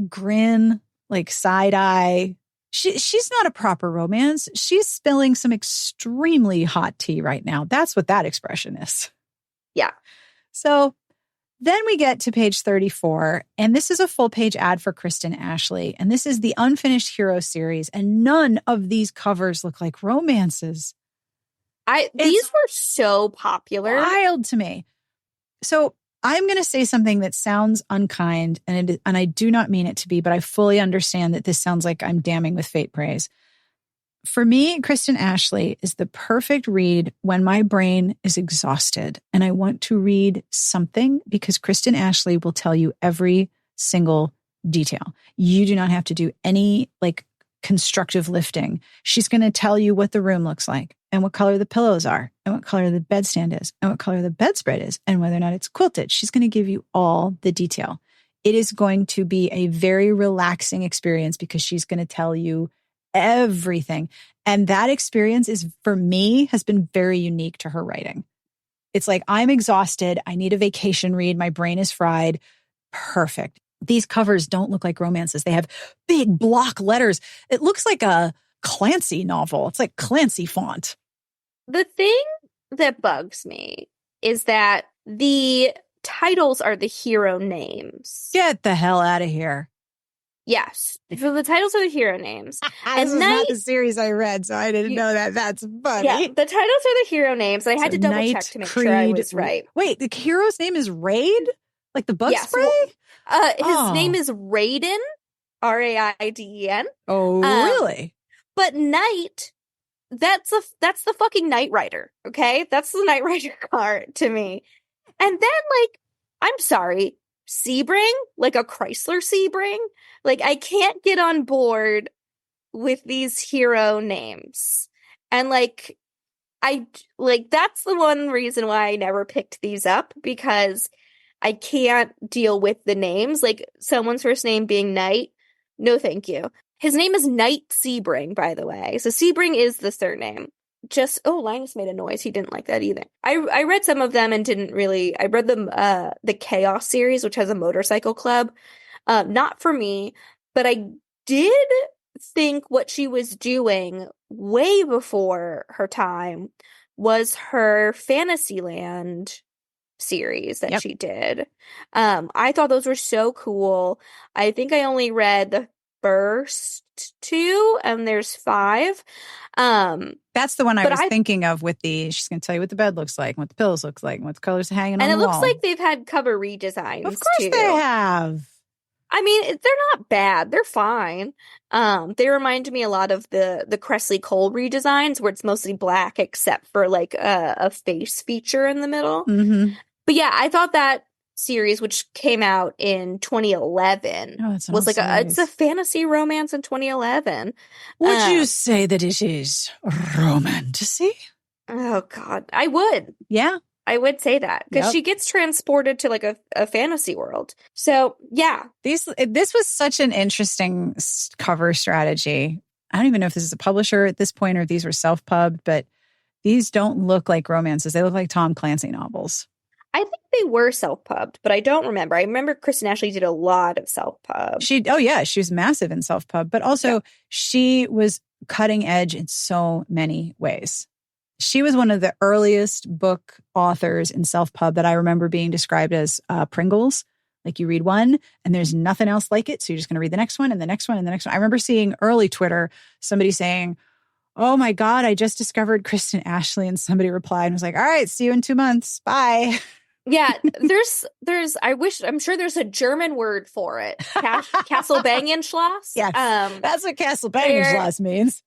Speaker 4: grin, like side eye. She's not a proper romance. She's spilling some extremely hot tea right now. That's what that expression is.
Speaker 5: Yeah.
Speaker 4: So then we get to page 34, and this is a full-page ad for Kristen Ashley, and this is the Unfinished Hero series, and none of these covers look like romances.
Speaker 5: These were so popular.
Speaker 4: Wild to me. So I'm going to say something that sounds unkind, and I do not mean it to be, but I fully understand that this sounds like I'm damning with fate praise. For me, Kristen Ashley is the perfect read when my brain is exhausted and I want to read something, because Kristen Ashley will tell you every single detail. You do not have to do any like constructive lifting. She's going to tell you what the room looks like and what color the pillows are and what color the bedstand is and what color the bedspread is and whether or not it's quilted. She's going to give you all the detail. It is going to be a very relaxing experience because she's going to tell you everything. And that experience for me, has been very unique to her writing. It's like, I'm exhausted. I need a vacation read. My brain is fried. Perfect. These covers don't look like romances. They have big block letters. It looks like a Clancy novel. It's like Clancy font.
Speaker 5: The thing that bugs me is that the titles are the hero names.
Speaker 4: Get the hell out of here.
Speaker 5: Yes. So the titles are the hero names.
Speaker 4: And this is not the series I read, so I didn't know that. That's funny.
Speaker 5: Yeah, the titles are the hero names. I had to double check to make sure I was right.
Speaker 4: Wait, the hero's name is Raid? Like the bug spray?
Speaker 5: His name is Raiden, Raiden.
Speaker 4: Oh, really?
Speaker 5: But Knight, that's the fucking Knight Rider, okay? That's the Knight Rider card to me. And then, like, I'm sorry, Sebring? Like a Chrysler Sebring? Like, I can't get on board with these hero names. And, like, that's the one reason why I never picked these up, because I can't deal with the names. Like, someone's first name being Knight. No, thank you. His name is Knight Sebring, by the way. So Sebring is the surname. Linus made a noise. He didn't like that either. I read some of them and didn't really. I read the Chaos series, which has a motorcycle club. Not for me, but I did think what she was doing way before her time was her Fantasyland series that she did. I thought those were so cool. I think I only read the first 2, and there's 5.
Speaker 4: That's the one I was thinking of with she's going to tell you what the bed looks like, what the pillows looks like, and what the colors are hanging on the wall.
Speaker 5: And it looks like they've had cover redesigns,
Speaker 4: Of course they have.
Speaker 5: I mean, they're not bad. They're fine. They remind me a lot of the Cressley Cole redesigns, where it's mostly black except for like a face feature in the middle.
Speaker 4: Mm-hmm.
Speaker 5: But yeah, I thought that series, which came out in 2011, was like it's a fantasy romance in 2011.
Speaker 4: Would you say that it is romantasy?
Speaker 5: Oh God, I would.
Speaker 4: Yeah.
Speaker 5: I would say that, because she gets transported to like a fantasy world. So yeah,
Speaker 4: this was such an interesting cover strategy. I don't even know if this is a publisher at this point or if these were self-pubbed, but these don't look like romances. They look like Tom Clancy novels.
Speaker 5: I think they were self-pubbed, but I don't remember. I remember Kristen Ashley did a lot of self-pub.
Speaker 4: She was massive in self-pub, but also she was cutting edge in so many ways. She was one of the earliest book authors in self-pub that I remember being described as Pringles. Like, you read one and there's nothing else like it, so you're just going to read the next one and the next one and the next one. I remember seeing early Twitter somebody saying, "Oh my God, I just discovered Kristen Ashley," and somebody replied and was like, "All right, see you in 2 months. Bye."
Speaker 5: Yeah, I'm sure there's a German word for it. Castle Bangenschloss.
Speaker 4: Yes, that's what Castle Bangenschloss means.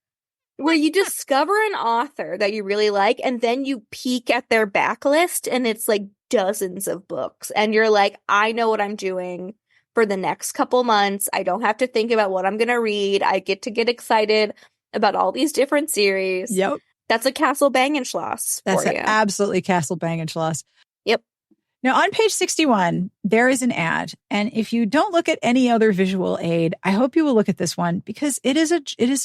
Speaker 5: Where you discover an author that you really like, and then you peek at their backlist, and it's like dozens of books. And you're like, I know what I'm doing for the next couple months. I don't have to think about what I'm going to read. I get to get excited about all these different series.
Speaker 4: Yep.
Speaker 5: That's a Castle Bangenschloss for you.
Speaker 4: Absolutely Castle Bangenschloss.
Speaker 5: Yep.
Speaker 4: Now, on page 61, there is an ad. And if you don't look at any other visual aid, I hope you will look at this one, because it is a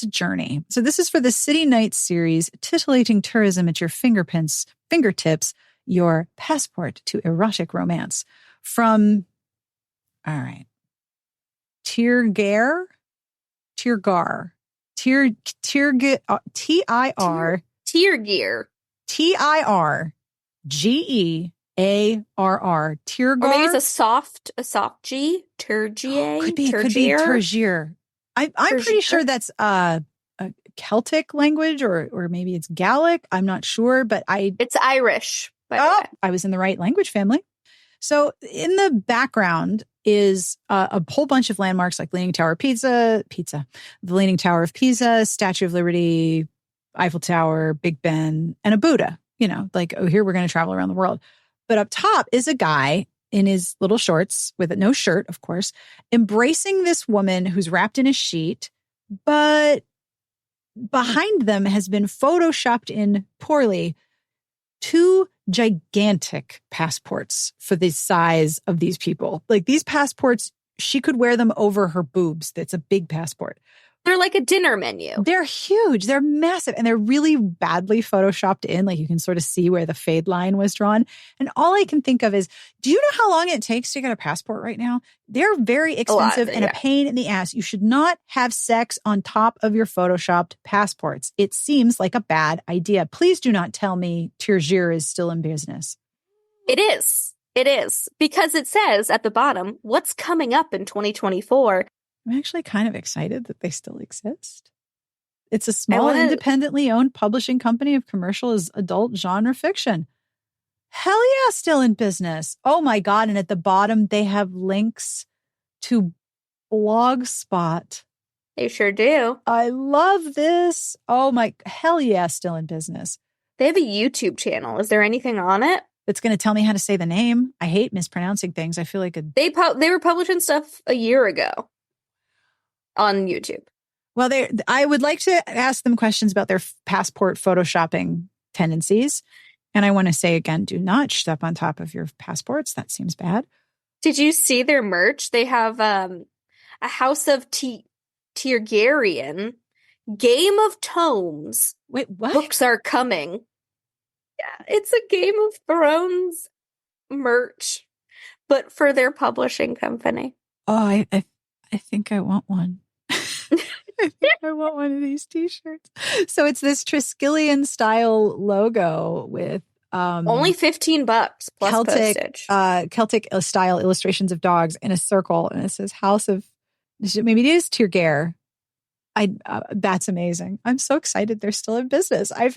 Speaker 4: journey. So this is for the City Nights series, titillating tourism at your fingertips, your passport to erotic romance. From, all right, Tirgar, Tirger, Tirger.
Speaker 5: Or maybe it's a soft G, Turgier.
Speaker 4: Could be Turgier. I'm pretty sure that's a Celtic language, or maybe it's Gaelic. I'm not sure, but
Speaker 5: it's Irish. By the way.
Speaker 4: I was in the right language family. So in the background is a whole bunch of landmarks like Leaning Tower of Pisa, the Leaning Tower of Pisa, Statue of Liberty, Eiffel Tower, Big Ben, and a Buddha. You know, like, oh, here we're going to travel around the world. But up top is a guy in his little shorts with no shirt, of course, embracing this woman who's wrapped in a sheet, but behind them has been photoshopped in poorly 2 gigantic passports for the size of these people. Like, these passports she could wear them over her boobs. That's a big passport.
Speaker 5: They're like a dinner menu.
Speaker 4: They're huge. They're massive. And they're really badly photoshopped in. Like you can sort of see where the fade line was drawn. And all I can think of is, do you know how long it takes to get a passport right now? They're very expensive and a pain in the ass. You should not have sex on top of your photoshopped passports. It seems like a bad idea. Please do not tell me Trashy is still in business.
Speaker 5: It is. It is. Because it says at the bottom, what's coming up in 2024?
Speaker 4: I'm actually kind of excited that they still exist. It's a small, independently owned publishing company of commercial adult genre fiction. Hell yeah, still in business. Oh my God. And at the bottom, they have links to Blogspot.
Speaker 5: They sure do.
Speaker 4: I love this. Oh my, hell yeah, still in business.
Speaker 5: They have a YouTube channel. Is there anything on it?
Speaker 4: It's going to tell me how to say the name. I hate mispronouncing things. I feel like
Speaker 5: they were publishing stuff a year ago on YouTube.
Speaker 4: Well, I would like to ask them questions about their passport photoshopping tendencies. And I want to say again, do not step on top of your passports. That seems bad.
Speaker 5: Did you see their merch? They have a House of Targaryen, Game of Tomes.
Speaker 4: Wait, what?
Speaker 5: Books are coming. Yeah, it's a Game of Thrones merch, but for their publishing company.
Speaker 4: Oh, I think I want one. I think I want one of these t-shirts. So it's this Triskelion style logo with
Speaker 5: only $15 plus postage.
Speaker 4: Celtic style illustrations of dogs in a circle, and it says House of, maybe it is Tirgare. That's amazing. I'm so excited they're still in business. I'm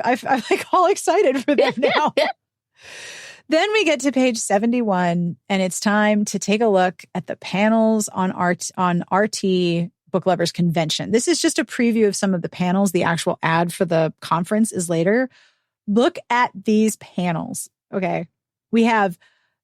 Speaker 4: like all excited for them now. Then we get to page 71, and it's time to take a look at the panels on RT Book Lovers Convention. This is just a preview of some of the panels. The actual ad for the conference is later. Look at these panels. Okay. We have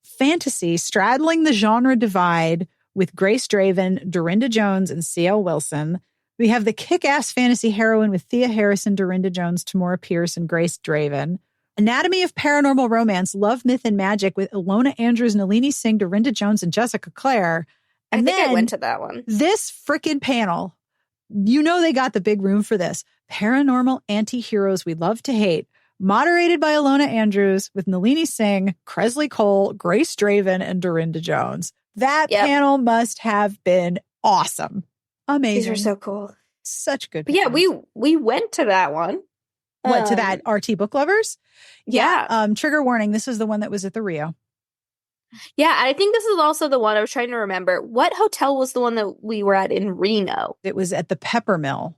Speaker 4: fantasy straddling the genre divide with Grace Draven, Dorinda Jones, and C.L. Wilson. We have the kick-ass fantasy heroine with Thea Harrison, Dorinda Jones, Tamora Pierce, and Grace Draven. Anatomy of Paranormal Romance, Love, Myth, and Magic with Ilona Andrews, Nalini Singh, Dorinda Jones, and Jessica Clare. And
Speaker 5: I think I went to that one.
Speaker 4: This freaking panel, you know they got the big room for this. Paranormal Anti-Heroes We Love to Hate, moderated by Ilona Andrews with Nalini Singh, Cresley Cole, Grace Draven, and Dorinda Jones. That panel must have been awesome. Amazing.
Speaker 5: These are so cool.
Speaker 4: Such good.
Speaker 5: But yeah, we went to that one.
Speaker 4: What, to that RT Book Lovers?
Speaker 5: Yeah.
Speaker 4: Trigger warning. This was the one that was at the Rio.
Speaker 5: Yeah, I think this is also the one I was trying to remember. What hotel was the one that we were at in Reno?
Speaker 4: It was at the Peppermill.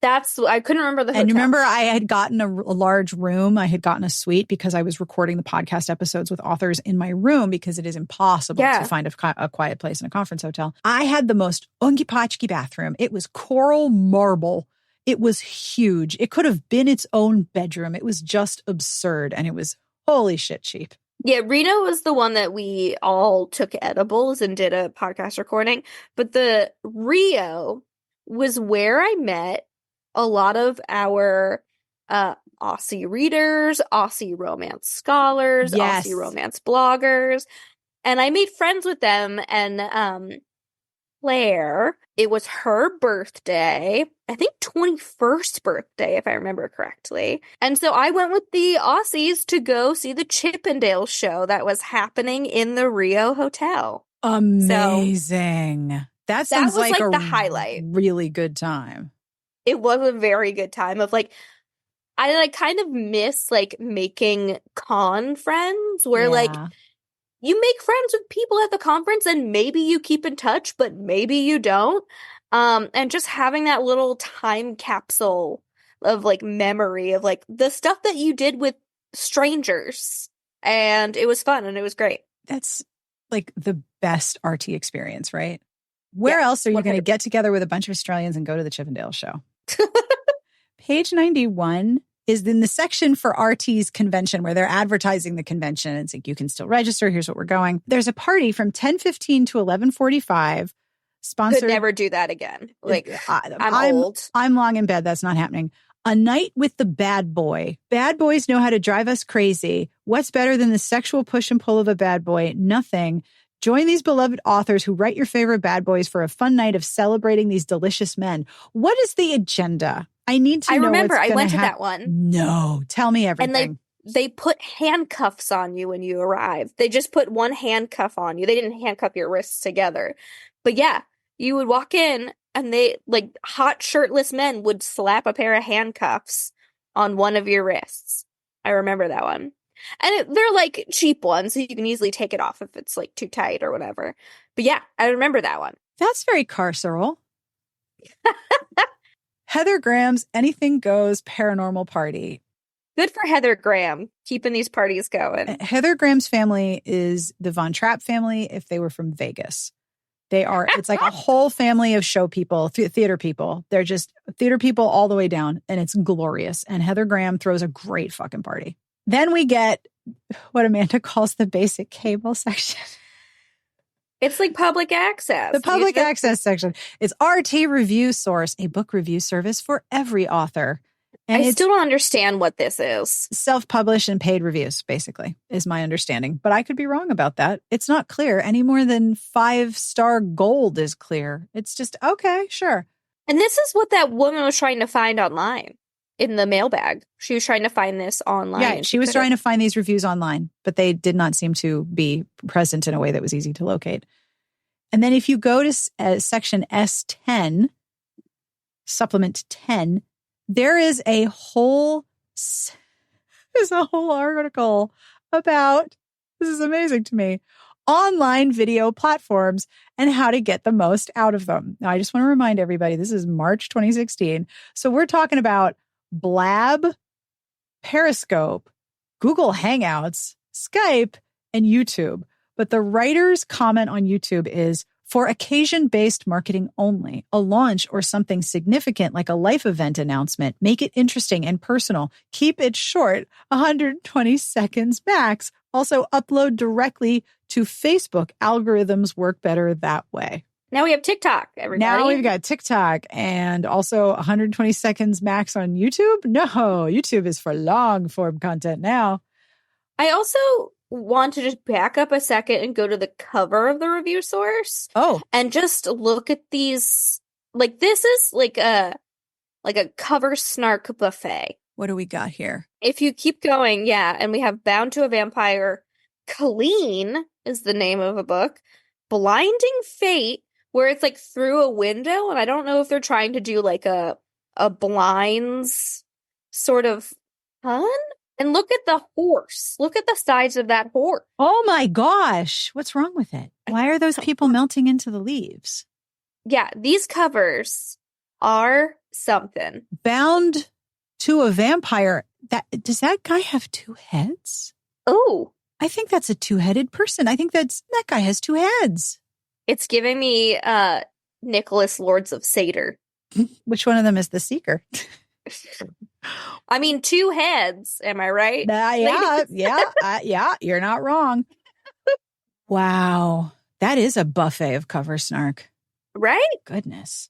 Speaker 5: I couldn't remember the hotel.
Speaker 4: And remember, I had gotten a large room. I had gotten a suite because I was recording the podcast episodes with authors in my room because it is impossible to find a quiet place in a conference hotel. I had the most ungi-patchki bathroom. It was coral marble. It was huge. It could have been its own bedroom. It was just absurd. And it was holy shit cheap.
Speaker 5: Yeah, Reno was the one that we all took edibles and did a podcast recording. But the Rio was where I met a lot of our Aussie readers, Aussie romance scholars, Aussie romance bloggers. And I made friends with them. And Claire, it was her birthday, I think 21st birthday, if I remember correctly. And so I went with the Aussies to go see the Chippendale show that was happening in the Rio Hotel.
Speaker 4: Amazing.
Speaker 5: So,
Speaker 4: that sounds
Speaker 5: like
Speaker 4: a
Speaker 5: the highlight.
Speaker 4: Really good time.
Speaker 5: It was a very good time of like, I like kind of miss like making con friends where like you make friends with people at the conference and maybe you keep in touch, but maybe you don't. And just having that little time capsule of like memory of like the stuff that you did with strangers. And it was fun and it was great.
Speaker 4: That's like the best RT experience, right? Where else are you going to get together with a bunch of Australians and go to the Chippendale show? Page 91 is in the section for RT's convention where they're advertising the convention. It's like, you can still register. Here's what we're going. There's a party from 10:15 to 11:45. Sponsored.
Speaker 5: Could never do that again. Like, I'm old.
Speaker 4: I'm long in bed. That's not happening. A night with the bad boy. Bad boys know how to drive us crazy. What's better than the sexual push and pull of a bad boy? Nothing. Join these beloved authors who write your favorite bad boys for a fun night of celebrating these delicious men. What is the agenda? I need to know.
Speaker 5: I remember.
Speaker 4: I
Speaker 5: went to that one.
Speaker 4: No, tell me everything.
Speaker 5: And they put handcuffs on you when you arrived. They just put one handcuff on you. They didn't handcuff your wrists together. But yeah, you would walk in and they, like, hot shirtless men would slap a pair of handcuffs on one of your wrists. I remember that one. And they're like cheap ones, so you can easily take it off if it's like too tight or whatever. But yeah, I remember that one.
Speaker 4: That's very carceral. Heather Graham's Anything Goes Paranormal Party.
Speaker 5: Good for Heather Graham, keeping these parties going.
Speaker 4: Heather Graham's family is the Von Trapp family if they were from Vegas. It's like a whole family of show people, theater people. They're just theater people all the way down, and it's glorious. And Heather Graham throws a great fucking party. Then we get what Amanda calls the basic cable section.
Speaker 5: It's like public access.
Speaker 4: The public access section. It's RT Review Source, a book review service for every author. And
Speaker 5: I still don't understand what this is.
Speaker 4: Self-published and paid reviews, basically, is my understanding. But I could be wrong about that. It's not clear any more than 5-star gold is clear. It's just, okay, sure.
Speaker 5: And this is what that woman was trying to find online in the mailbag. She was trying to find this online.
Speaker 4: Yeah, she was trying to find these reviews online, but they did not seem to be present in a way that was easy to locate. And then if you go to section S10, supplement 10, there is a whole article about, this is amazing to me, online video platforms and how to get the most out of them. Now, I just want to remind everybody, this is March 2016. So we're talking about Blab, Periscope, Google Hangouts, Skype, and YouTube. But the writer's comment on YouTube is, for occasion-based marketing only, a launch or something significant like a life event announcement, make it interesting and personal. Keep it short, 120 seconds max. Also upload directly to Facebook. Algorithms work better that way.
Speaker 5: Now we have TikTok, everybody.
Speaker 4: Now we've got TikTok and also 120 seconds max on YouTube. No, YouTube is for long form content now.
Speaker 5: I also want to just back up a second and go to the cover of the review source.
Speaker 4: Oh.
Speaker 5: And just look at these. Like, this is like a cover snark buffet.
Speaker 4: What do we got here?
Speaker 5: If you keep going, yeah, and we have Bound to a Vampire. Clean is the name of a book. Blinding Fate, where it's like through a window, and I don't know if they're trying to do like a blinds sort of fun. And look at the horse. Look at the size of that horse.
Speaker 4: Oh my gosh. What's wrong with it? Why are those people melting into the leaves?
Speaker 5: Yeah, these covers are something.
Speaker 4: Bound to a Vampire. Does that guy have two heads?
Speaker 5: Oh.
Speaker 4: I think that's a two-headed person. I think that guy has two heads.
Speaker 5: It's giving me Nicholas Lords of Seder.
Speaker 4: Which one of them is the Seeker?
Speaker 5: I mean, two heads. Am I right?
Speaker 4: Yeah, you're not wrong. Wow. That is a buffet of cover snark.
Speaker 5: Right?
Speaker 4: Goodness.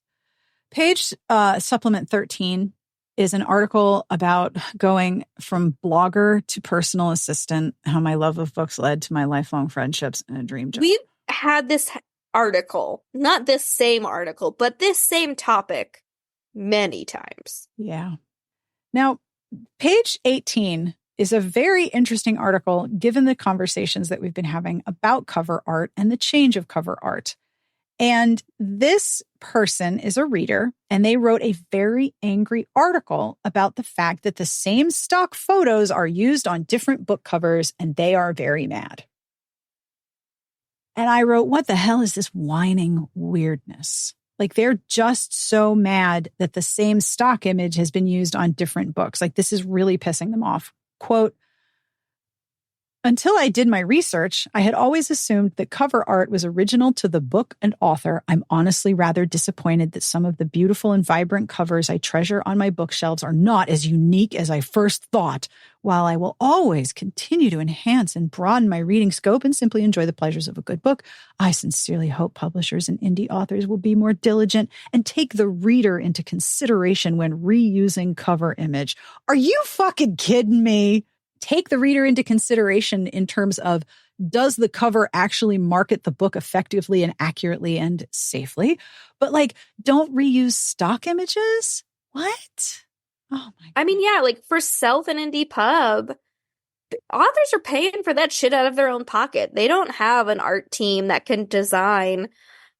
Speaker 4: Page supplement 13 is an article about going from blogger to personal assistant, how my love of books led to my lifelong friendships and a dream job.
Speaker 5: We've had this article, not this same article, but this same topic many times.
Speaker 4: Yeah. Now, page 18 is a very interesting article given the conversations that we've been having about cover art and the change of cover art. And this person is a reader, and they wrote a very angry article about the fact that the same stock photos are used on different book covers, and they are very mad. And I wrote, what the hell is this whining weirdness? Like, they're just so mad that the same stock image has been used on different books. Like, this is really pissing them off. Quote, until I did my research, I had always assumed that cover art was original to the book and author. I'm honestly rather disappointed that some of the beautiful and vibrant covers I treasure on my bookshelves are not as unique as I first thought. While I will always continue to enhance and broaden my reading scope and simply enjoy the pleasures of a good book, I sincerely hope publishers and indie authors will be more diligent and take the reader into consideration when reusing cover image. Are you fucking kidding me? Take the reader into consideration in terms of does the cover actually market the book effectively and accurately and safely? But like, don't reuse stock images? What? Oh my God.
Speaker 5: I mean, yeah, like for Self and Indie Pub, authors are paying for that shit out of their own pocket. They don't have an art team that can design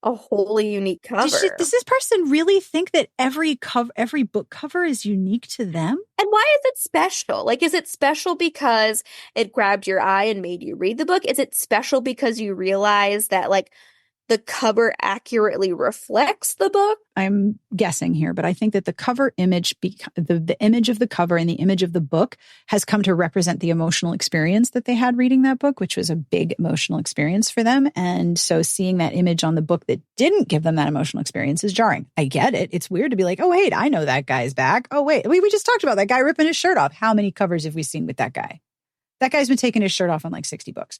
Speaker 5: a wholly unique cover.
Speaker 4: Does this person really think that every book cover is unique to them?
Speaker 5: And why is it special? Like, is it special because it grabbed your eye and made you read the book? Is it special because you realize that, like, the cover accurately reflects the book?
Speaker 4: I'm guessing here, but I think that the cover image, the image of the cover and the image of the book has come to represent the emotional experience that they had reading that book, which was a big emotional experience for them. And so seeing that image on the book that didn't give them that emotional experience is jarring. I get it. It's weird to be like, oh, wait, I know that guy's back. Oh, wait, we just talked about that guy ripping his shirt off. How many covers have we seen with that guy? That guy's been taking his shirt off on like 60 books.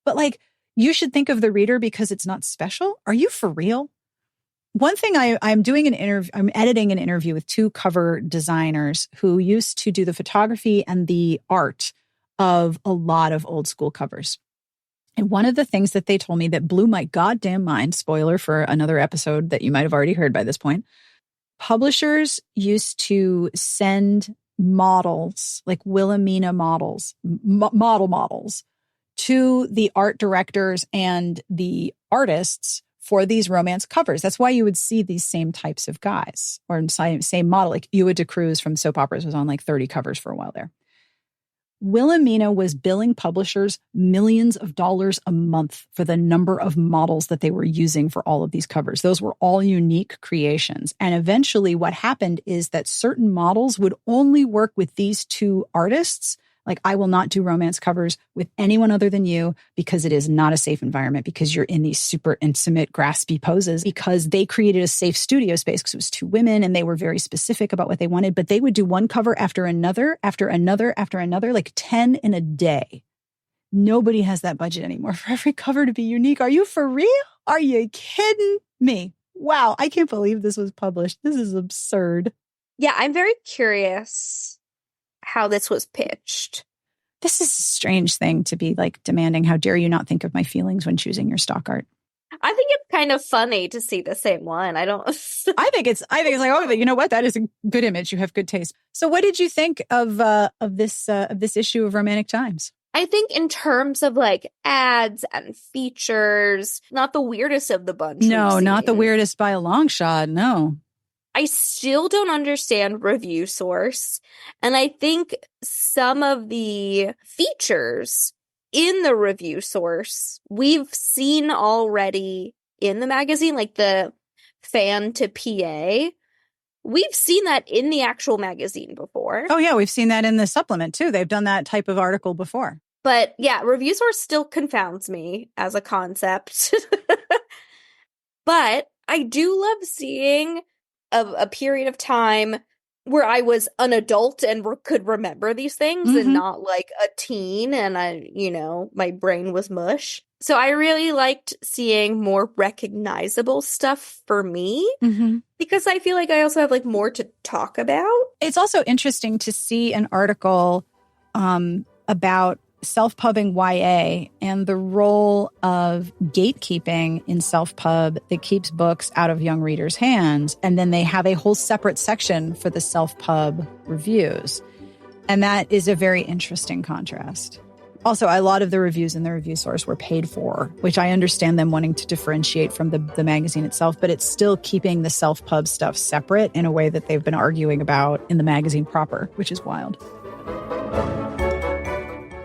Speaker 4: But like, you should think of the reader because it's not special. Are you for real? One thing I'm doing I'm editing an interview with two cover designers who used to do the photography and the art of a lot of old school covers. And one of the things that they told me that blew my goddamn mind, spoiler for another episode that you might have already heard by this point, publishers used to send models, like Wilhelmina models, models, to the art directors and the artists for these romance covers. That's why you would see these same types of guys or same model. Like Ewa de Cruz from Soap Operas was on like 30 covers for a while there. Wilhelmina was billing publishers millions of dollars a month for the number of models that they were using for all of these covers. Those were all unique creations. And eventually what happened is that certain models would only work with these two artists. Like, I will not do romance covers with anyone other than you because it is not a safe environment, because you're in these super intimate, graspy poses, because they created a safe studio space because it was two women and they were very specific about what they wanted. But they would do one cover after another, like 10 in a day. Nobody has that budget anymore for every cover to be unique. Are you for real? Are you kidding me? Wow, I can't believe this was published. This is absurd.
Speaker 5: Yeah, I'm very curious how this was pitched.
Speaker 4: This is a strange thing to be like demanding. How dare you not think of my feelings when choosing your stock art?
Speaker 5: I think it's kind of funny to see the same one. I think
Speaker 4: it's like, oh, you know what? That is a good image. You have good taste. So what did you think of this issue of Romantic Times?
Speaker 5: I think in terms of like ads and features, not the weirdest of the bunch.
Speaker 4: No, not the weirdest by a long shot. No.
Speaker 5: I still don't understand review source. And I think some of the features in the review source we've seen already in the magazine, like the fan to PA. We've seen that in the actual magazine before.
Speaker 4: Oh, yeah. We've seen that in the supplement, too. They've done that type of article before.
Speaker 5: But yeah, review source still confounds me as a concept. But I do love seeing a period of time where I was an adult and could remember these things and not like a teen and my brain was mush. So I really liked seeing more recognizable stuff for me because I feel like I also have like more to talk about.
Speaker 4: It's also interesting to see an article about self-pubbing YA and the role of gatekeeping in self-pub that keeps books out of young readers' hands. And then they have a whole separate section for the self-pub reviews. And that is a very interesting contrast. Also, a lot of the reviews in the review source were paid for, which I understand them wanting to differentiate from the magazine itself, but it's still keeping the self-pub stuff separate in a way that they've been arguing about in the magazine proper, which is wild.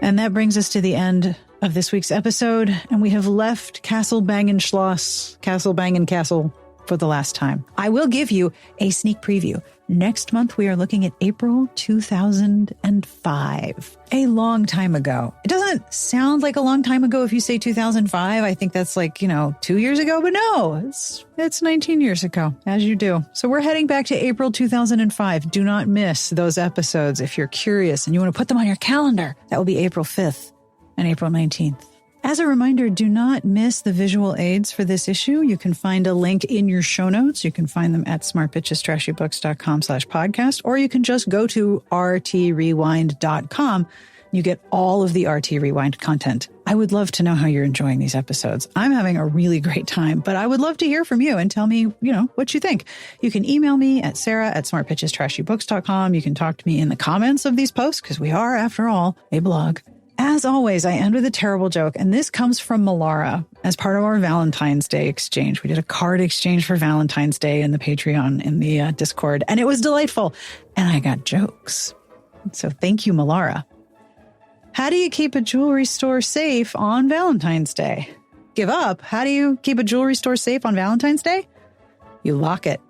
Speaker 4: And that brings us to the end of this week's episode, and we have left Castle Bangenschloss, Castle Bangencastle, for the last time. I will give you a sneak preview. Next month, we are looking at April 2005. A long time ago. It doesn't sound like a long time ago if you say 2005. I think that's like, 2 years ago, but no, it's 19 years ago, as you do. So we're heading back to April 2005. Do not miss those episodes if you're curious and you want to put them on your calendar. That will be April 5th and April 19th. As a reminder, do not miss the visual aids for this issue. You can find a link in your show notes. You can find them at smartbitchestrashybooks.com/podcast, or you can just go to rtrewind.com You get all of the RT Rewind content. I would love to know how you're enjoying these episodes. I'm having a really great time, but I would love to hear from you and tell me, what you think. You can email me at sarah@smartpitchestrashybooks.com. You can talk to me in the comments of these posts because we are, after all, a blog. As always, I end with a terrible joke, and this comes from Malara as part of our Valentine's Day exchange. We did a card exchange for Valentine's Day in the Patreon, in the Discord, and it was delightful. And I got jokes. So thank you, Malara. How do you keep a jewelry store safe on Valentine's Day? Give up? How do you keep a jewelry store safe on Valentine's Day? You lock it.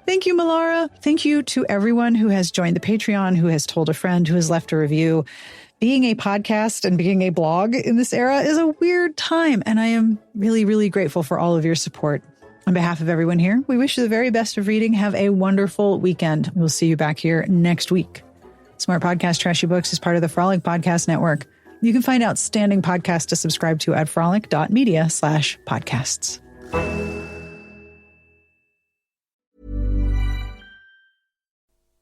Speaker 4: Thank you, Malara. Thank you to everyone who has joined the Patreon, who has told a friend, who has left a review. Being a podcast and being a blog in this era is a weird time, and I am really, really grateful for all of your support. On behalf of everyone here, we wish you the very best of reading. Have a wonderful weekend. We'll see you back here next week. Smart Podcast Trashy Books is part of the Frolic Podcast Network. You can find outstanding podcasts to subscribe to at frolic.media/podcasts.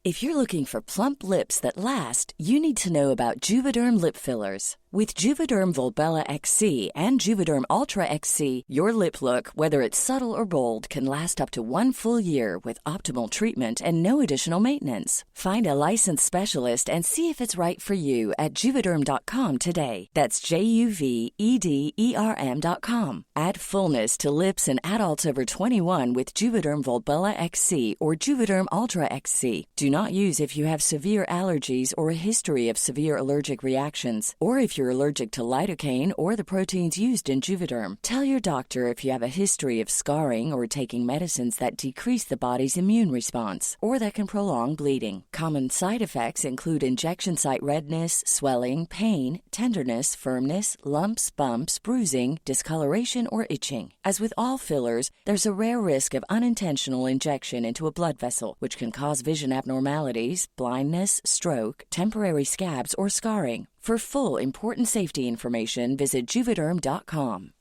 Speaker 6: If you're looking for plump lips that last, you need to know about Juvederm lip fillers. With Juvederm Volbella XC and Juvederm Ultra XC, your lip look, whether it's subtle or bold, can last up to 1 full year with optimal treatment and no additional maintenance. Find a licensed specialist and see if it's right for you at Juvederm.com today. That's JUVEDERM.com. Add fullness to lips in adults over 21 with Juvederm Volbella XC or Juvederm Ultra XC. Do not use if you have severe allergies or a history of severe allergic reactions, or if you're allergic to lidocaine or the proteins used in Juvederm. Tell your doctor if you have a history of scarring or taking medicines that decrease the body's immune response or that can prolong bleeding. Common side effects include injection site redness, swelling, pain, tenderness, firmness, lumps, bumps, bruising, discoloration, or itching. As with all fillers, there's a rare risk of unintentional injection into a blood vessel, which can cause vision abnormalities, blindness, stroke, temporary scabs, or scarring. For full, important safety information, visit Juvederm.com.